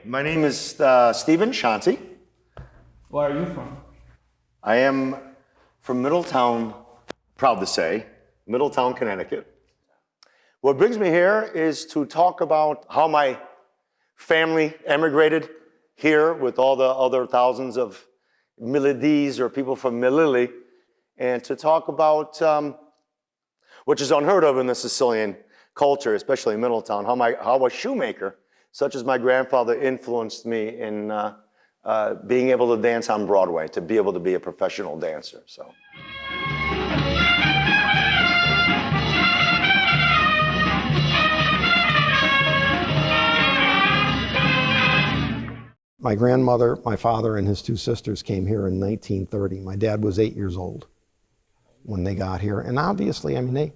My name is Stephen Shanti. Where are you from? I am from Middletown, proud to say, Middletown, Connecticut. What brings me here is to talk about how my family emigrated here with all the other thousands of Melillis or people from Melilli, and to talk about, which is unheard of in the Sicilian culture, especially in Middletown, how a shoemaker, such as my grandfather, influenced me in being able to dance on Broadway, to be able to be a professional dancer. So. My grandmother, my father, and his two sisters came here in 1930. My dad was 8 years old when they got here. And obviously, I mean,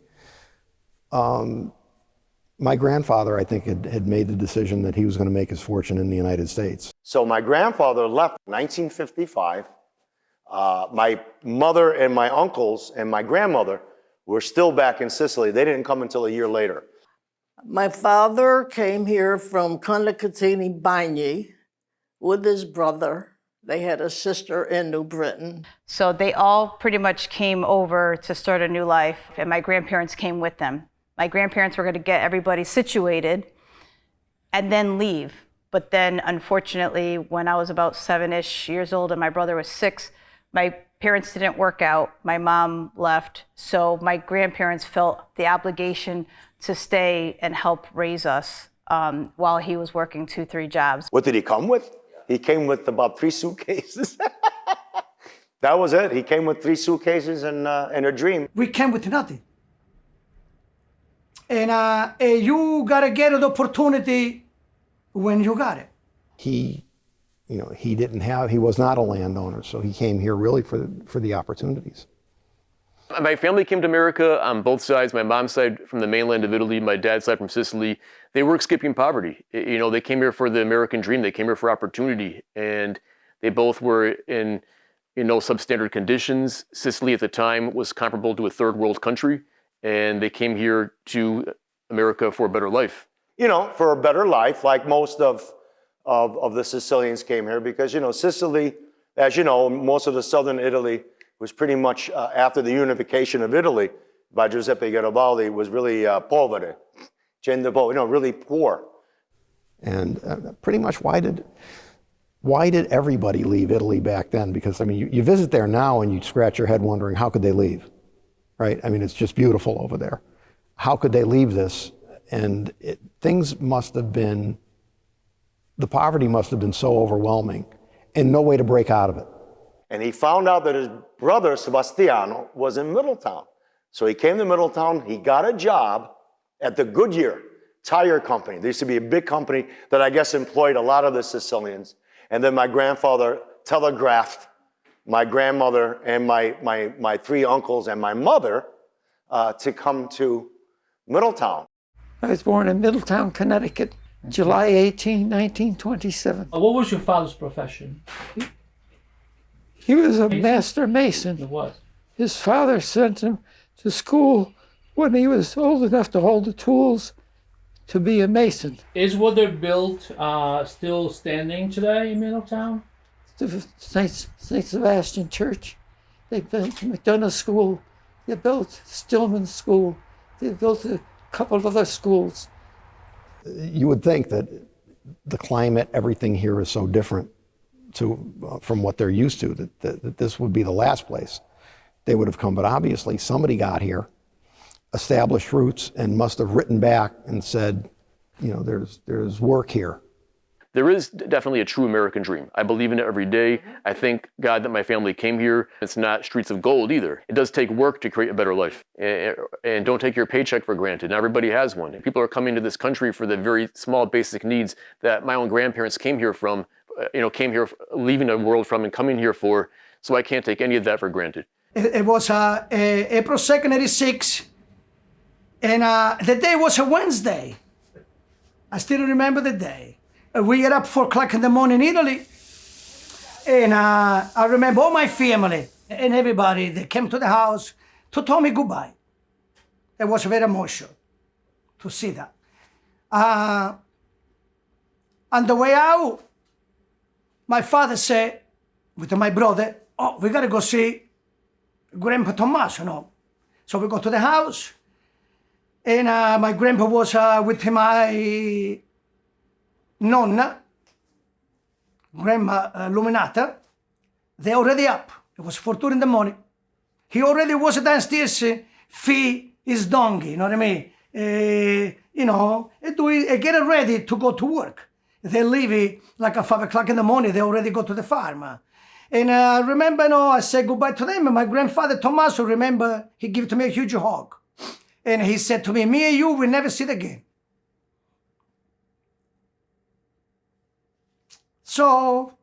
my grandfather, I think, had made the decision that he was going to make his fortune in the United States. So my grandfather left in 1955. My mother and my uncles and my grandmother were still back in Sicily. They didn't come until a year later. My father came here from Connecticut Bagni with his brother. They had a sister in New Britain. So they all pretty much came over to start a new life, and my grandparents came with them. My grandparents were going to get everybody situated and then leave. But then, unfortunately, when I was about 7-ish years old and my brother was 6, my parents didn't work out. My mom left. So my grandparents felt the obligation to stay and help raise us while he was working 2-3 jobs. What did he come with? He came with about 3 suitcases. That was it. He came with 3 suitcases and a dream. We came with nothing. And you gotta get the opportunity when you got it. He was not a landowner, so he came here really for the opportunities. My family came to America on both sides. My mom's side from the mainland of Italy, my dad's side from Sicily. They were escaping poverty. You know, they came here for the American dream. They came here for opportunity, and they both were in, substandard conditions. Sicily at the time was comparable to a third world country, and they came here to America for a better life. For a better life, like most of the Sicilians came here, because, Sicily, as you know, most of the southern Italy was pretty much after the unification of Italy by Giuseppe Garibaldi, was really povere, really poor. And pretty much why did everybody leave Italy back then? Because, I mean, you visit there now and you scratch your head wondering, how could they leave, right? I mean, it's just beautiful over there. How could they leave this? And things must have been, the poverty must have been so overwhelming and no way to break out of it. And he found out that his brother, Sebastiano, was in Middletown. So he came to Middletown, he got a job at the Goodyear tire company. There used to be a big company that I guess employed a lot of the Sicilians. And then my grandfather telegraphed my grandmother and my 3 uncles and my mother to come to Middletown. I was born in Middletown, Connecticut, July 18, 1927. What was your father's profession? He was a master mason. He was. His father sent him to school when he was old enough to hold the tools to be a mason. Is what they built still standing today in Middletown? The St. Sebastian Church. They built McDonough School. They built Stillman School. They built a couple of other schools. You would think that the climate, everything here is so different from what they're used to, that this would be the last place they would have come. But obviously somebody got here, established roots, and must have written back and said, there's work here. There is definitely a true American dream. I believe in it every day. I thank God that my family came here. It's not streets of gold either. It does take work to create a better life. And don't take your paycheck for granted. Not everybody has one. People are coming to this country for the very small basic needs that my own grandparents came here from, leaving the world from and coming here for. So I can't take any of that for granted. It was April 2nd, 86, and the day was a Wednesday. I still remember the day. We get up 4 o'clock in the morning in Italy, and I remember all my family and everybody that came to the house to tell me goodbye. It was very emotional to see that. On the way out, my father said, with my brother, oh, we gotta go see Grandpa Tommaso, no? So we go to the house, and my grandpa was with my nonna, Grandma Luminata. They're already up. It was 4:30 in the morning. He already was downstairs, feed his donkey, you know what I mean? Get ready to go to work. They leave like at 5 o'clock in the morning. They already go to the farm. And I remember, I said goodbye to them. And my grandfather, Tommaso, remember, he gave to me a huge hug. And he said to me and you will never see it again. So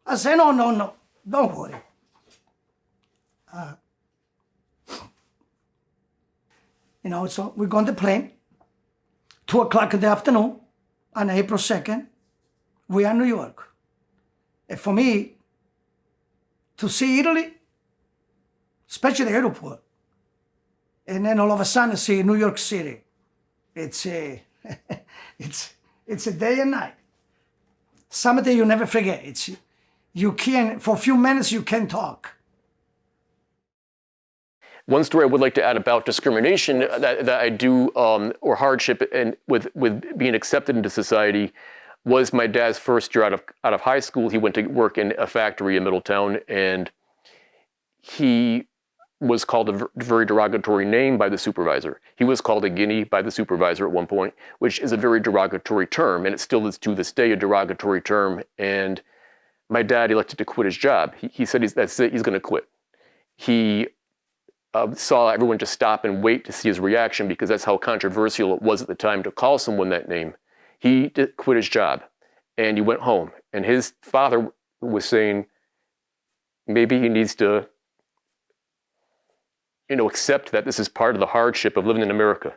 I said, no, don't worry. So we go on the plane, 2 o'clock in the afternoon, on April 2nd, we are in New York. And for me, to see Italy, especially the airport, and then all of a sudden see New York City, it's a day and night. Something you never forget. You can't, for a few minutes, you can't talk. One story I would like to add about discrimination that I do, or hardship, and with being accepted into society, was my dad's first year out of high school. He went to work in a factory in Middletown, and he was called a very derogatory name by the supervisor. He was called a guinea by the supervisor at one point, which is a very derogatory term, and it still is to this day a derogatory term. And my dad elected to quit his job. He said that's it, he's going to quit. He saw everyone just stop and wait to see his reaction, because that's how controversial it was at the time to call someone that name. He quit his job, and he went home. And his father was saying maybe he needs to, accept that this is part of the hardship of living in America.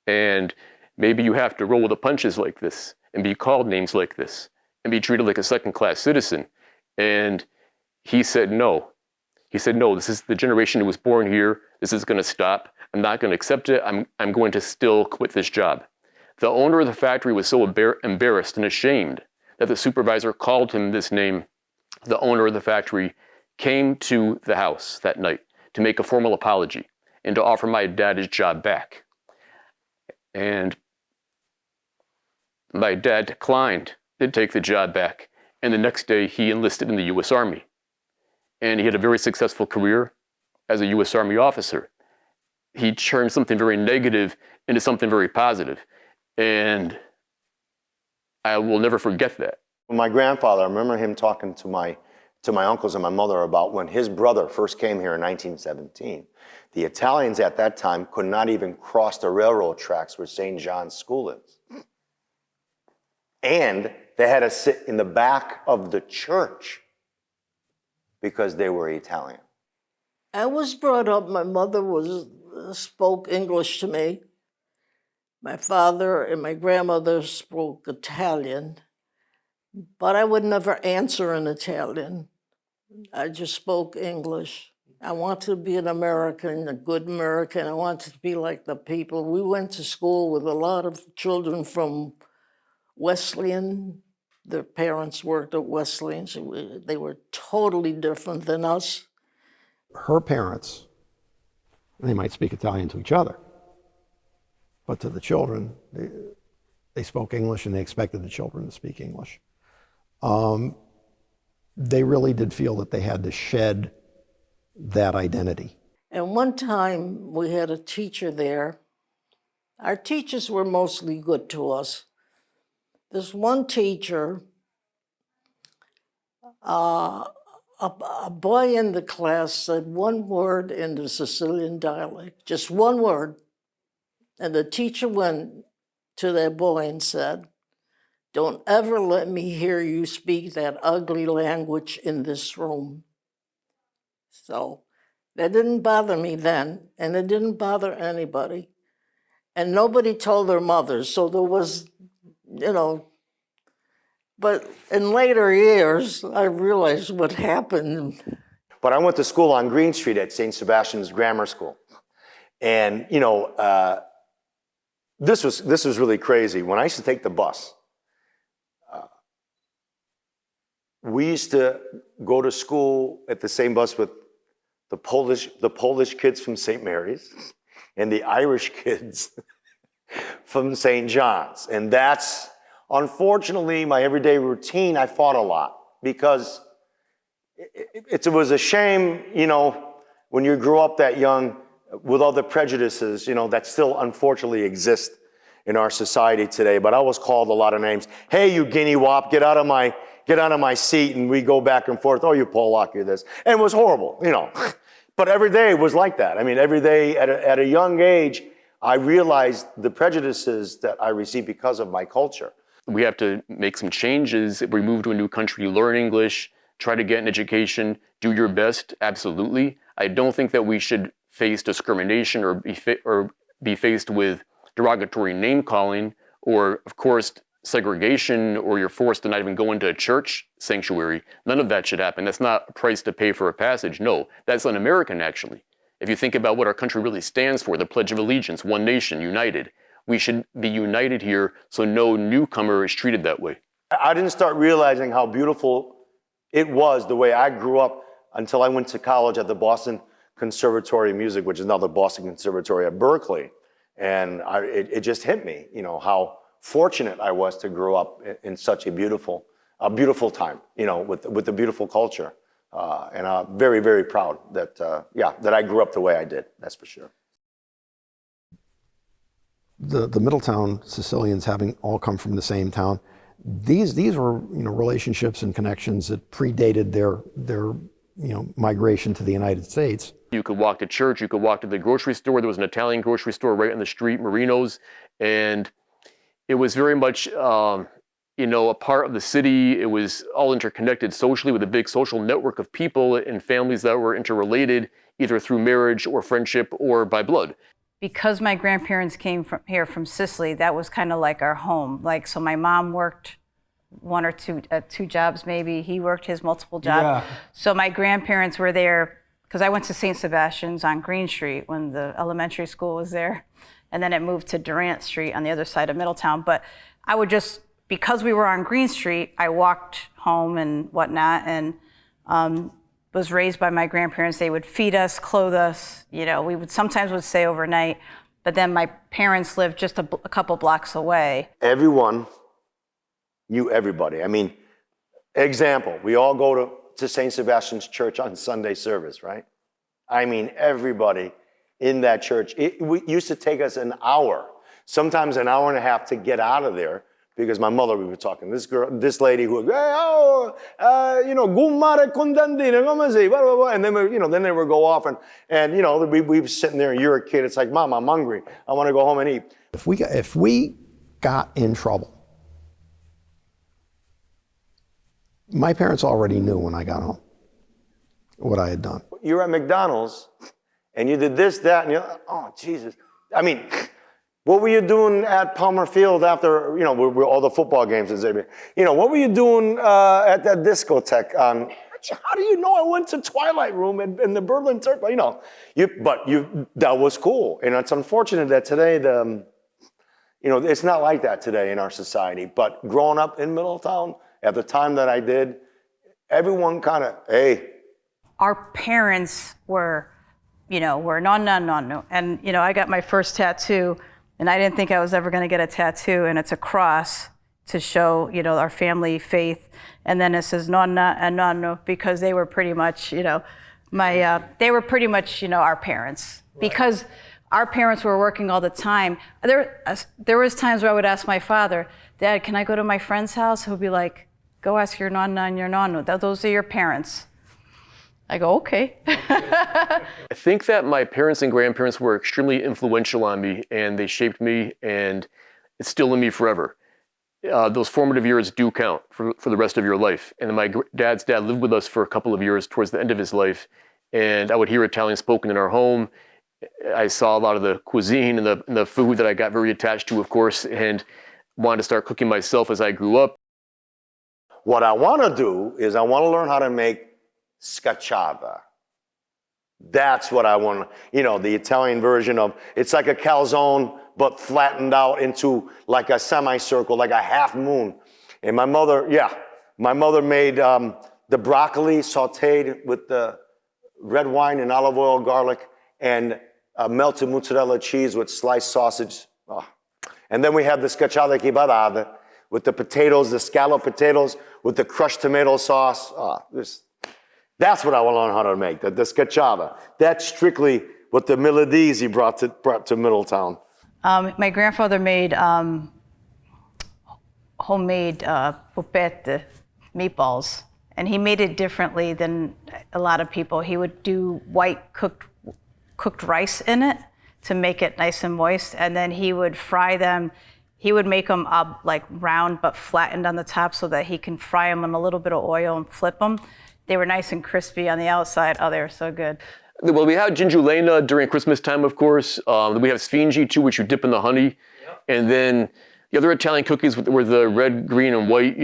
And maybe you have to roll with the punches like this, and be called names like this, and be treated like a second-class citizen. And he said no. He said, no, this is the generation who was born here. This is going to stop. I'm not going to accept it. I'm going to still quit this job. The owner of the factory was so embarrassed and ashamed that the supervisor called him this name. The owner of the factory came to the house that night to make a formal apology and to offer my dad his job back. And my dad declined to take the job back. And the next day he enlisted in the U.S. Army. And he had a very successful career as a U.S. Army officer. He turned something very negative into something very positive. And I will never forget that. My grandfather, I remember him talking to my uncles and my mother about when his brother first came here in 1917. The Italians at that time could not even cross the railroad tracks where St. John's School is. And they had to sit in the back of the church because they were Italian. I was brought up, my mother spoke English to me. My father and my grandmother spoke Italian, but I would never answer in Italian. I just spoke English. I wanted to be an American, a good American. I wanted to be like the people. We went to school with a lot of children from Wesleyan. Their parents worked at Wesleyan, so they were totally different than us. Her parents, they might speak Italian to each other, but to the children, they spoke English, and they expected the children to speak English. They really did feel that they had to shed that identity. And one time we had a teacher there. Our teachers were mostly good to us. This one teacher, a boy in the class said one word in the Sicilian dialect, just one word. And the teacher went to that boy and said, "Don't ever let me hear you speak that ugly language in this room." So that didn't bother me then, and it didn't bother anybody. And nobody told their mothers, so there was, but in later years, I realized what happened. But I went to school on Green Street at St. Sebastian's Grammar School. And, this was really crazy. When I used to take the bus, we used to go to school at the same bus with the Polish kids from St. Mary's and the Irish kids from St. John's. And that's, unfortunately, my everyday routine. I fought a lot because it was a shame, you know, when you grew up that young with all the prejudices, you know, that still unfortunately exist in our society today. But I was called a lot of names. Hey, you guinea wop, get out of my seat, and we go back and forth. Oh, you Polak, you're this. And it was horrible, you know. But every day was like that. I mean, every day at a young age, I realized the prejudices that I received because of my culture. We have to make some changes. If we move to a new country, learn English, try to get an education, do your best, absolutely. I don't think that we should face discrimination or be faced with derogatory name calling, or of course, segregation, or you're forced to not even go into a church sanctuary. None of that should happen. That's not a price to pay for a passage. No, that's un-American actually. If you think about what our country really stands for, the Pledge of Allegiance, one nation, united. We should be united here so no newcomer is treated that way. I didn't start realizing how beautiful it was the way I grew up until I went to college at the Boston Conservatory of Music, which is now the Boston Conservatory at Berkeley. And it just hit me, you know, how fortunate I was to grow up in such a beautiful time, you know, with a beautiful culture. And I'm very, very proud that, that I grew up the way I did, that's for sure. The Middletown Sicilians, having all come from the same town, these were, you know, relationships and connections that predated their you know, migration to the United States. You could walk to church, you could walk to the grocery store. There was an Italian grocery store right on the street, Marino's, and it was very much, you know, a part of the city. It was all interconnected socially with a big social network of people and families that were interrelated, either through marriage or friendship or by blood. Because my grandparents came here from Sicily, that was kind of like our home. Like, so my mom worked one or two jobs maybe. He worked his multiple jobs. Yeah. So my grandparents were there because I went to St. Sebastian's on Green Street when the elementary school was there. And then it moved to Durant Street on the other side of Middletown. But I would just, because we were on Green Street, I walked home and whatnot, and was raised by my grandparents. They would feed us, clothe us. You know, we would sometimes stay overnight. But then my parents lived just a couple blocks away. Everyone knew everybody. I mean, example, we all go to St. Sebastian's Church on Sunday service, right? I mean, everybody in that church. It used to take us an hour, sometimes an hour and a half to get out of there, because my mother, we were talking, this lady who would, hey, you know, gummare con dandine, come si, blah, blah, blah. And then, then they would go off and you know, we were sitting there and you're a kid. It's like, Mom, I'm hungry. I want to go home and eat. If we got in trouble, my parents already knew when I got home what I had done. You're at McDonald's and you did this, that, and you're like, oh, Jesus. I mean, what were you doing at Palmer Field after, you know, where all the football games is? You know, what were you doing at that discotheque? How do you know I went to Twilight Room in the Berlin Turk? You know, that was cool. And it's unfortunate that today, you know, it's not like that today in our society. But growing up in Middletown, at the time that I did, everyone kind of, hey. Our parents were, you know, no. And, you know, I got my first tattoo, and I didn't think I was ever going to get a tattoo, and it's a cross to show, you know, our family faith. And then it says nonna and nonno, because they were pretty much, you know, they were pretty much, you know, our parents. Right. Because our parents were working all the time. There was times where I would ask my father, Dad, can I go to my friend's house? He'll be like, go ask your nonna and your nonno. Those are your parents. I go, okay. I think that my parents and grandparents were extremely influential on me, and they shaped me, and it's still in me forever. Those formative years do count for the rest of your life. And my dad's dad lived with us for a couple of years towards the end of his life, and I would hear Italian spoken in our home. I saw a lot of the cuisine and the food that I got very attached to, of course, and wanted to start cooking myself as I grew up. What I want to do is I want to learn how to make scacciata. That's what I want, you know, the Italian version of, it's like a calzone, but flattened out into like a semicircle, like a half moon. And my mother, My mother made the broccoli sauteed with the red wine and olive oil, garlic, and melted mozzarella cheese with sliced sausage. Oh. And then we have the scacciata chibadave with the potatoes, the scalloped potatoes with the crushed tomato sauce. Oh, that's what I want to learn how to make, the scacciata. That's strictly what the Melilli brought to Middletown. My grandfather made homemade pupette meatballs, and he made it differently than a lot of people. He would do white cooked rice in it to make it nice and moist, and then he would fry them. He would make them like round but flattened on the top so that he can fry them in a little bit of oil and flip them. They were nice and crispy on the outside. Oh, they were so good. Well, we have gingiolina during Christmas time, of course. We have sfingi too, which you dip in the honey. Yep. And then the other Italian cookies were the red, green, and white,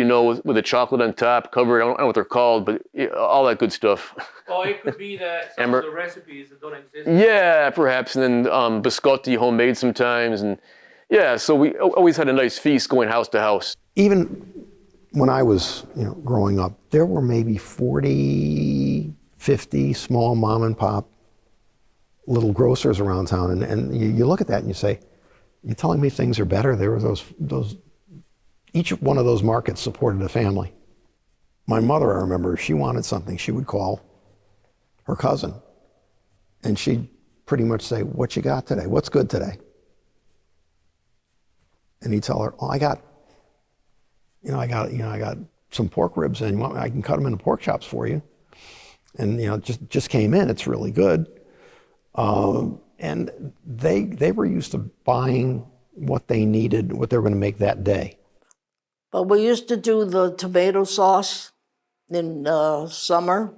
with the chocolate on top, covered. I don't know what they're called, but all that good stuff. Oh, it could be that some of the recipes that don't exist. Yeah, perhaps. And then biscotti, homemade sometimes. And yeah, so we always had a nice feast going house to house. Even when I was, growing up, there were maybe 40, 50 small mom and pop little grocers around town. And you look at that and you say, you're telling me things are better? There were those, each one of those markets supported a family. My mother, I remember, if she wanted something, she would call her cousin. And she'd pretty much say, what you got today? What's good today? And he'd tell her, oh, I got some pork ribs and I can cut them into pork chops for you. And just came in, it's really good. And they were used to buying what they needed, what they were going to make that day. But we used to do the tomato sauce in summer.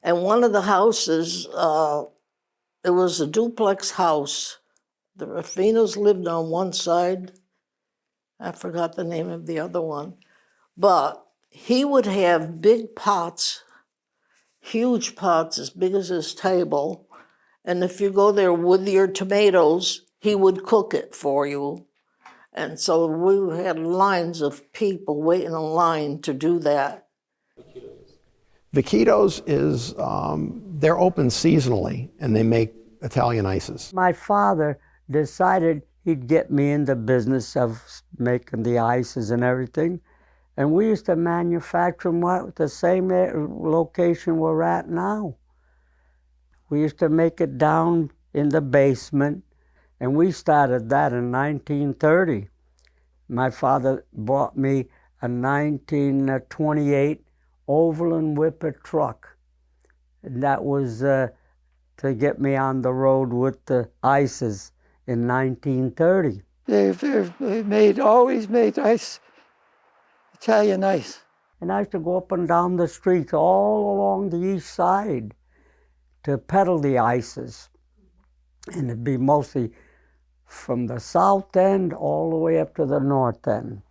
And one of the houses, it was a duplex house. The Raffinos lived on one side. I forgot the name of the other one. But he would have big pots, huge pots as big as his table. And if you go there with your tomatoes, he would cook it for you. And so we had lines of people waiting in line to do that. Vecchito's is, they're open seasonally and they make Italian ices. My father decided he'd get me in the business of making the ices and everything. And we used to manufacture them at the same location we're at now. We used to make it down in the basement, and we started that in 1930. My father bought me a 1928 Overland Whipper truck. And that was to get me on the road with the ices in 1930. They always made ice, Italian ice. And I used to go up and down the streets all along the east side to peddle the ices. And it'd be mostly from the south end all the way up to the north end.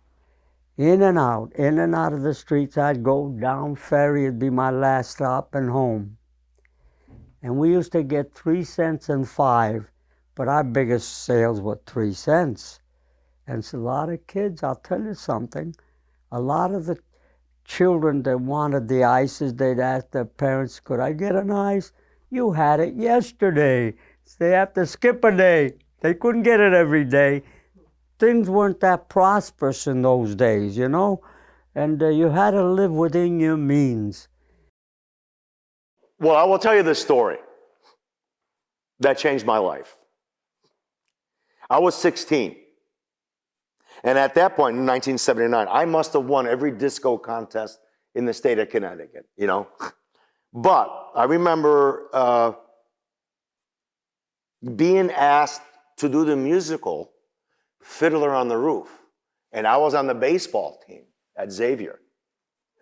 In and out of the streets. I'd go down Ferry, it'd be my last stop and home. And we used to get 3 cents and 5, but our biggest sales were 3 cents. And it's a lot of kids, I'll tell you something, a lot of the children that wanted the ices, they'd ask their parents, could I get an ice? You had it yesterday. So they have to skip a day. They couldn't get it every day. Things weren't that prosperous in those days, and you had to live within your means. Well, I will tell you this story that changed my life. I was 16. And at that point, in 1979, I must have won every disco contest in the state of Connecticut, But I remember being asked to do the musical Fiddler on the Roof. And I was on the baseball team at Xavier.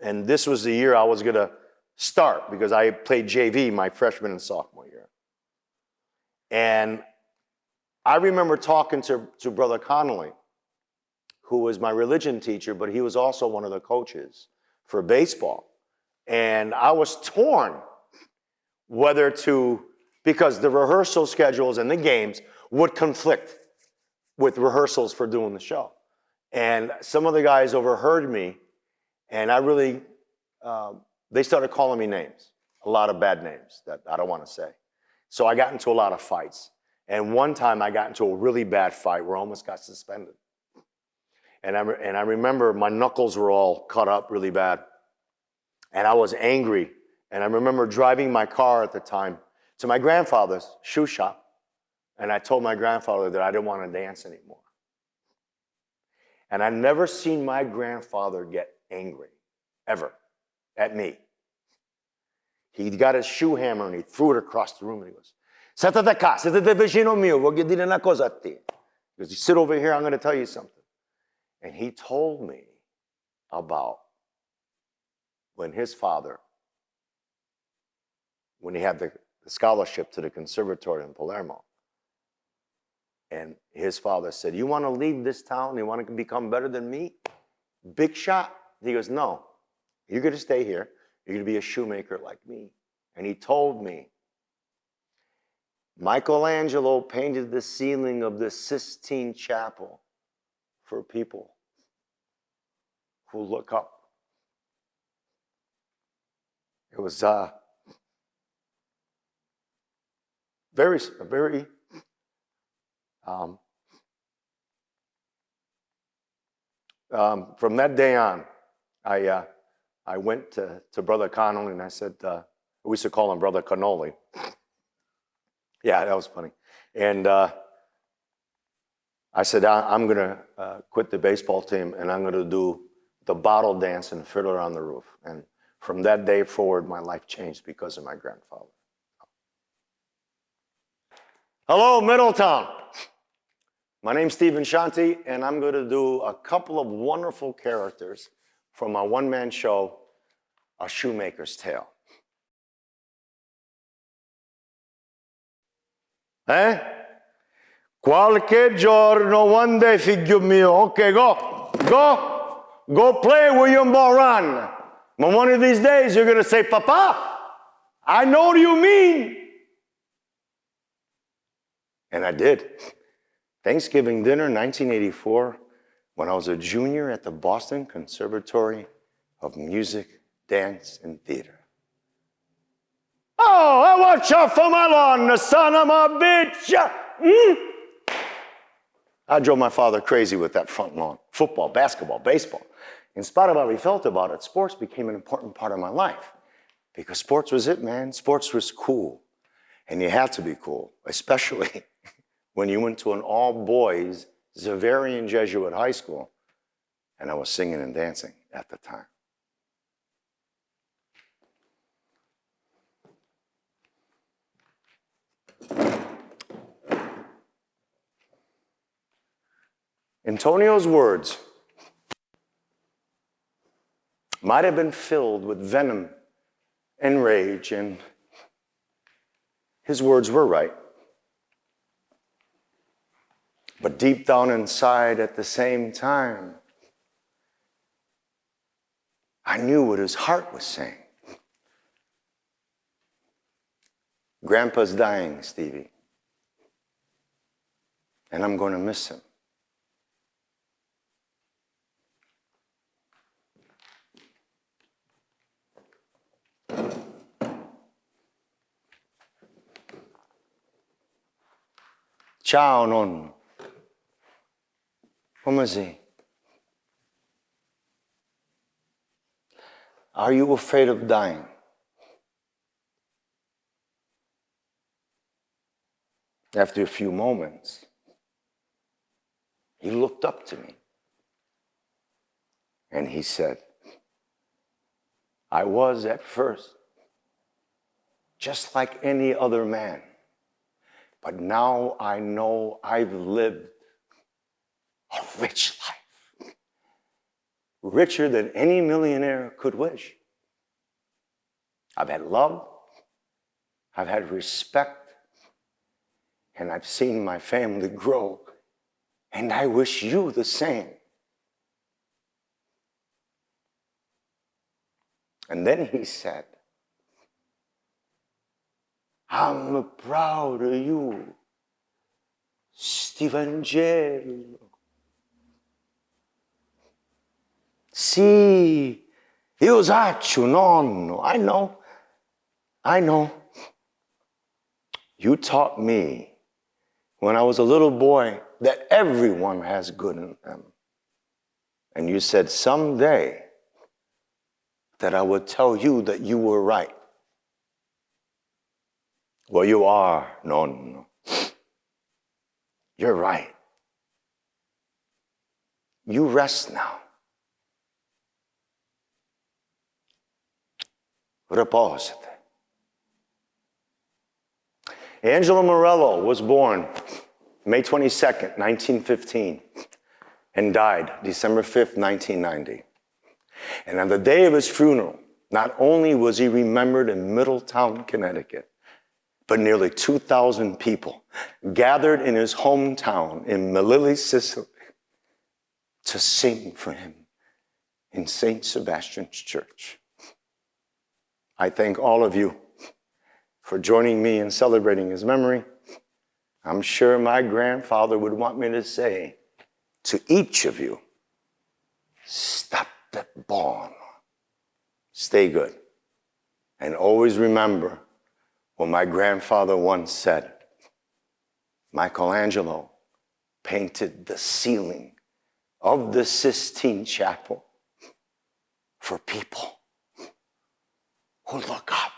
And this was the year I was going to start because I played JV my freshman and sophomore year. And I remember talking to Brother Connolly, who was my religion teacher, but he was also one of the coaches for baseball. And I was torn whether to, because the rehearsal schedules and the games would conflict with rehearsals for doing the show. And some of the guys overheard me, And I really, they started calling me names, a lot of bad names that I don't want to say. So I got into a lot of fights. And one time I got into a really bad fight where I almost got suspended. And I remember my knuckles were all cut up really bad. And I was angry. And I remember driving my car at the time to my grandfather's shoe shop. And I told my grandfather that I didn't want to dance anymore. And I'd never seen my grandfather get angry, ever, at me. He got his shoe hammer and he threw it across the room and he goes, "Siete qua, siete vicino mio, voglio dire una cosa a te." He goes, "You sit over here, I'm going to tell you something." And he told me about when his father, when he had the scholarship to the conservatory in Palermo, and his father said, "You want to leave this town? You want to become better than me? Big shot." He goes, "No, you're going to stay here. You're going to be a shoemaker like me." And he told me, Michelangelo painted the ceiling of the Sistine Chapel for people who look up. It was very from that day on, I went to Brother Connolly and I said, we used to call him Brother Cannoli. Yeah, that was funny. And I said, I'm going to quit the baseball team and I'm going to do the bottle dance and Fiddler on the Roof. And from that day forward, my life changed because of my grandfather. Hello, Middletown. My name's Stephen Shanti, and I'm going to do a couple of wonderful characters from my one-man show, A Shoemaker's Tale. Qualche giorno, one day, figlio mio. Okay, go play, William Boran. But one of these days, you're going to say, "Papa, I know what you mean." And I did. Thanksgiving dinner, 1984, when I was a junior at the Boston Conservatory of Music, Dance, and Theater. "Oh, I watch out for my lawn, the son of a bitch." I drove my father crazy with that front lawn. Football, basketball, baseball. In spite of how he felt about it, sports became an important part of my life. Because sports was it, man. Sports was cool. And you had to be cool, especially when you went to an all-boys Xaverian Jesuit high school, and I was singing and dancing at the time. Antonio's words might have been filled with venom and rage, and his words were right. But deep down inside at the same time, I knew what his heart was saying. Grandpa's dying, Stevie, and I'm going to miss him. Ciao, nonno. Come sei? Are you afraid of dying? After a few moments, he looked up to me and he said, "I was at first just like any other man, but now I know I've lived a rich life, richer than any millionaire could wish. I've had love, I've had respect, and I've seen my family grow, and I wish you the same." And then he said, "I'm proud of you, Stevangelo. Sì, Io saccio, nonno. I know. You taught me when I was a little boy that everyone has good in them. And you said someday that I would tell you that you were right. Well, you are, nonno. You're right. You rest now. Riposate. Angelo Morello was born May 22nd, 1915, and died December 5th, 1990. And on the day of his funeral, not only was he remembered in Middletown, Connecticut, but nearly 2,000 people gathered in his hometown in Melilli, Sicily, to sing for him in St. Sebastian's Church. I thank all of you for joining me in celebrating his memory. I'm sure my grandfather would want me to say to each of you, state buono, stay good. And always remember what my grandfather once said. Michelangelo painted the ceiling of the Sistine Chapel for people who look up.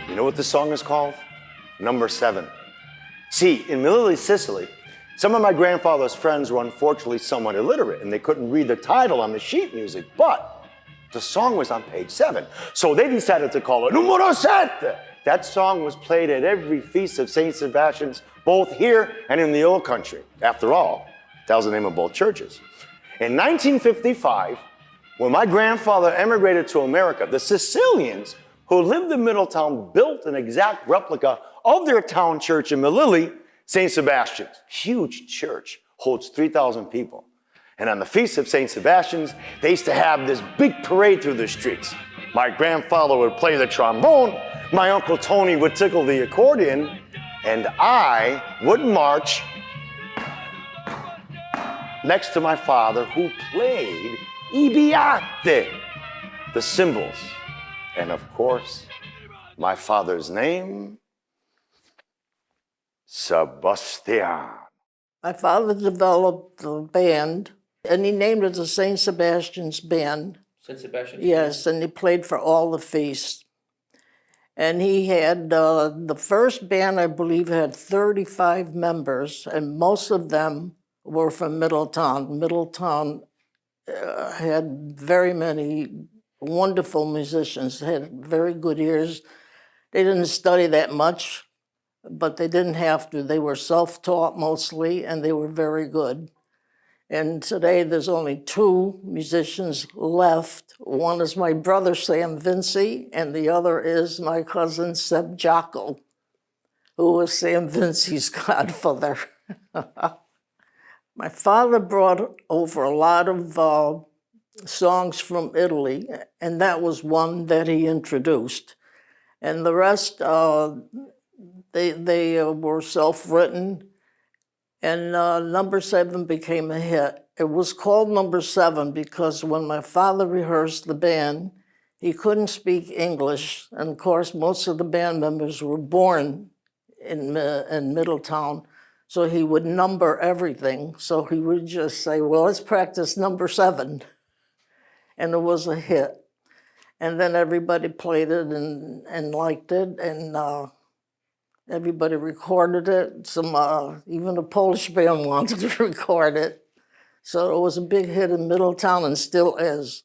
You know what the song is called? Number 7. See, in Melilli, Sicily, some of my grandfather's friends were unfortunately somewhat illiterate and they couldn't read the title on the sheet music, but the song was on page 7. So they decided to call it Numero 7. That song was played at every feast of St. Sebastian's, both here and in the old country. After all, that was the name of both churches. In 1955, when my grandfather emigrated to America, the Sicilians who lived in Middletown built an exact replica of their town church in Melilli, St. Sebastian's. Huge church, holds 3,000 people. And on the Feast of St. Sebastian's, they used to have this big parade through the streets. My grandfather would play the trombone, my Uncle Tony would tickle the accordion, and I would march next to my father who played Avviato, the cymbals. And of course, my father's name, Sebastian. My father developed the band, and he named it the St. Sebastian's Band. St. Sebastian? Yes, and he played for all the feasts. And he had, the first band, I believe, had 35 members, and most of them were from Middletown. Middletown had very many wonderful musicians, had very good ears. They didn't study that much, but they didn't have to. They were self-taught mostly, and they were very good. And today there's only 2 musicians left. One is my brother, Sam Vinci, and the other is my cousin, Seb Jocko, who was Sam Vinci's godfather. My father brought over a lot of songs from Italy, and that was one that he introduced. And the rest, they were self-written, and Number 7 became a hit. It was called Number 7 because when my father rehearsed the band, he couldn't speak English, and of course most of the band members were born in Middletown, so he would number everything. So he would just say, well, let's practice Number 7. And it was a hit. And then everybody played it and liked it, and everybody recorded it. Even a Polish band wanted to record it. So it was a big hit in Middletown and still is.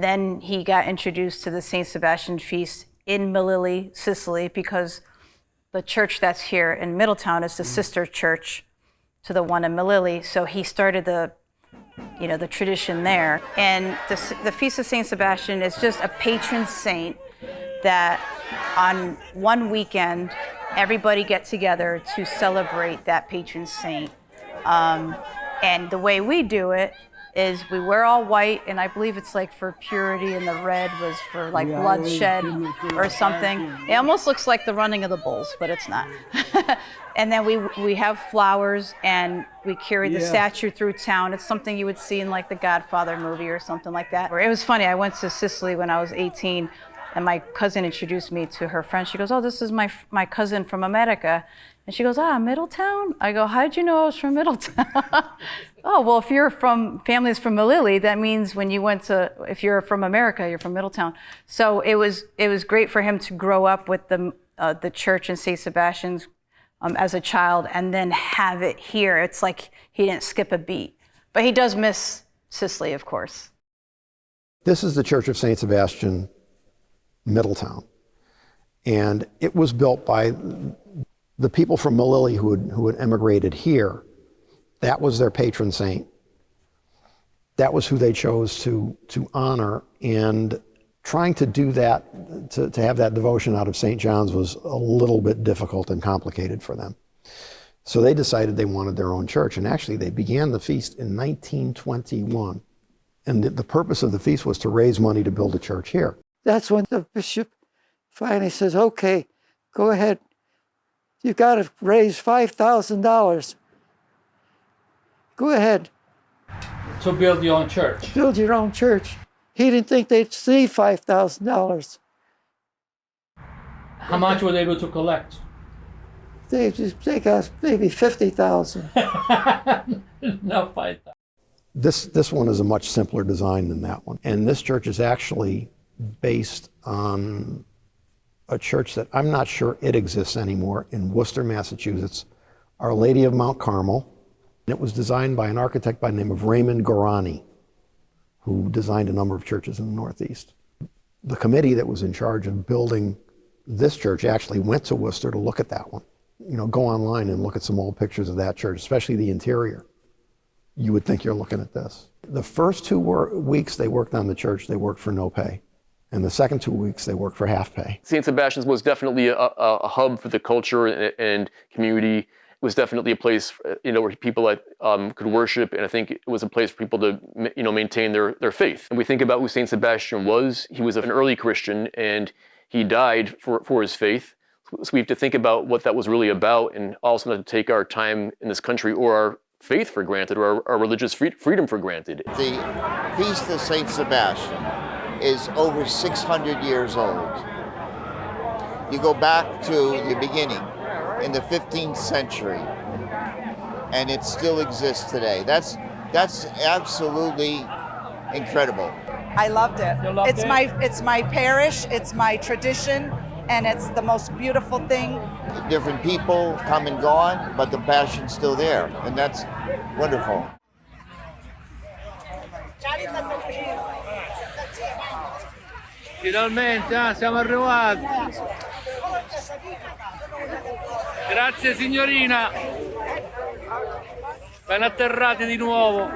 And then he got introduced to the St. Sebastian feast in Melilli, Sicily, because the church that's here in Middletown is the sister church to the one in Melilli. So he started the tradition there. And the Feast of St. Sebastian is just a patron saint that on one weekend, everybody get together to celebrate that patron saint. And the way we do it is we wear all white, and I believe it's like for purity, and the red was for like bloodshed or something. It almost looks like the running of the bulls, but it's not. And then we have flowers, and we carry the statue through town. It's something you would see in like the Godfather movie or something like that. It was funny, I went to Sicily when I was 18, and my cousin introduced me to her friend. She goes, "Oh, this is my cousin from America." And she goes, "Middletown?" I go, "How did you know I was from Middletown?" "Oh, well, if you're from families from Melilli, that means if you're from America, you're from Middletown." So it was great for him to grow up with the church in St. Sebastian's as a child, and then have it here. It's like he didn't skip a beat. But he does miss Sicily, of course. This is the Church of St. Sebastian, Middletown. And it was built by the people from Melilli who had emigrated here. That was their patron saint. That was who they chose to honor. And trying to do that, to have that devotion out of St. John's was a little bit difficult and complicated for them. So they decided they wanted their own church. And actually, they began the feast in 1921. And the purpose of the feast was to raise money to build a church here. That's when the bishop finally says, "Okay, go ahead. You've got to raise $5,000. Go ahead. To build your own church. Build your own church." He didn't think they'd see $5,000. How much were they able to collect? They got maybe $50,000. No, 5,000. This one is a much simpler design than that one. And this church is actually based on a church that I'm not sure it exists anymore in Worcester, Massachusetts, Our Lady of Mount Carmel. And it was designed by an architect by the name of Raymond Gorani, who designed a number of churches in the Northeast. The committee that was in charge of building this church actually went to Worcester to look at that one. Go online and look at some old pictures of that church, especially the interior. You would think you're looking at this. The first 2 weeks they worked on the church, they worked for no pay. And the second 2 weeks, they worked for half pay. St. Sebastian's was definitely a hub for the culture and community. It was definitely a place, where people could worship, and I think it was a place for people to, maintain their faith. And we think about who St. Sebastian was. He was an early Christian, and he died for his faith. So we have to think about what that was really about, and also not to take our time in this country or our faith for granted, or our religious freedom for granted. The Feast of St. Sebastian is over 600 years old. You go back to the beginning in the 15th century, and it still exists today. That's absolutely incredible. I loved it. It's my parish, it's my tradition, and it's the most beautiful thing. Different people come and gone, but the passion's still there, and that's wonderful. Finalmente, siamo arrivati. Grazie signorina. Ben atterrati di nuovo.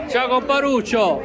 Ciao comparuccio.